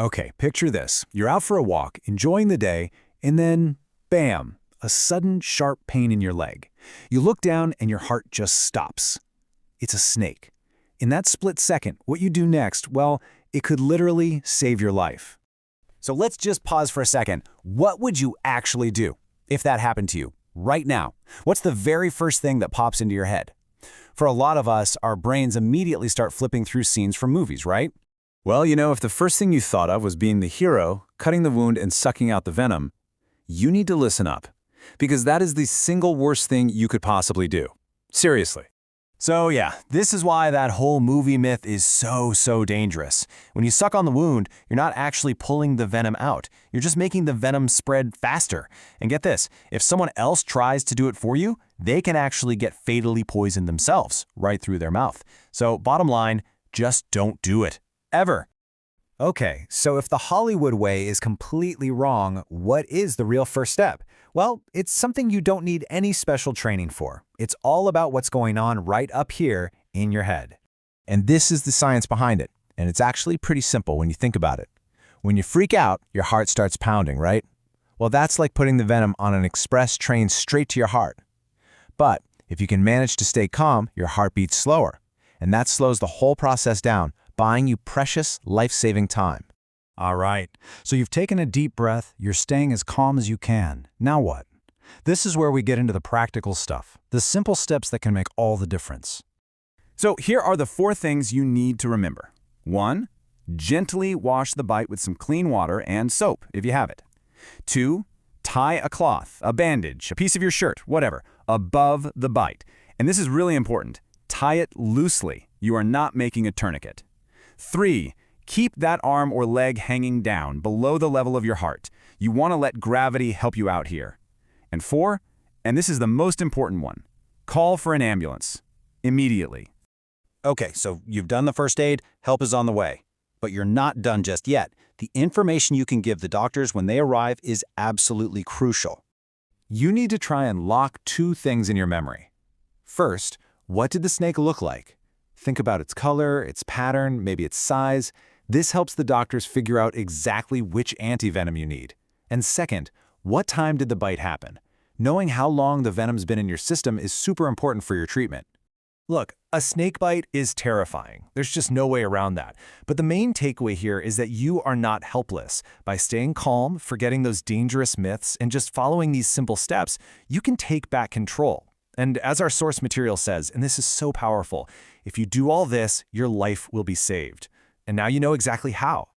Okay, picture this. You're out for a walk, enjoying the day, and then, bam, a sudden sharp pain in your leg. You look down and your heart just stops. It's a snake. In that split second, what you do next, well, it could literally save your life. So let's just pause for a second. What would you actually do if that happened to you right now? What's the very first thing that pops into your head? For a lot of us, our brains immediately start flipping through scenes from movies, right? Well, if the first thing you thought of was being the hero, cutting the wound and sucking out the venom, you need to listen up, because that is the single worst thing you could possibly do. Seriously. So yeah, this is why that whole movie myth is so dangerous. When you suck on the wound, you're not actually pulling the venom out. You're just making the venom spread faster. And get this, if someone else tries to do it for you, they can actually get fatally poisoned themselves, right through their mouth. So bottom line, just don't do it. Ever. Okay, so if the Hollywood way is completely wrong, what is the real first step? Well, it's something you don't need any special training for. It's all about what's going on right up here in your head. And this is the science behind it. And it's actually pretty simple when you think about it. When you freak out, your heart starts pounding, right? Well, that's like putting the venom on an express train straight to your heart. But if you can manage to stay calm, your heart beats slower. And that slows the whole process down, buying you precious, life-saving time. All right, so you've taken a deep breath, you're staying as calm as you can. Now what? This is where we get into the practical stuff, the simple steps that can make all the difference. So here are the 4 things you need to remember. 1. Gently wash the bite with some clean water and soap, if you have it. 2. Tie a cloth, a bandage, a piece of your shirt, whatever, above the bite. And this is really important. Tie it loosely. You are not making a tourniquet. 3. Keep that arm or leg hanging down below the level of your heart. You want to let gravity help you out here. And 4, and this is the most important one, call for an ambulance. Immediately. Okay, so you've done the first aid, help is on the way. But you're not done just yet. The information you can give the doctors when they arrive is absolutely crucial. You need to try and lock 2 things in your memory. First, what did the snake look like? Think about its color, its pattern, maybe its size. This helps the doctors figure out exactly which antivenom you need. And second, what time did the bite happen? Knowing how long the venom's been in your system is super important for your treatment. Look, a snake bite is terrifying. There's just no way around that. But the main takeaway here is that you are not helpless. By staying calm, forgetting those dangerous myths, and just following these simple steps, you can take back control. And as our source material says, and this is so powerful, if you do all this, your life will be saved. And now you know exactly how.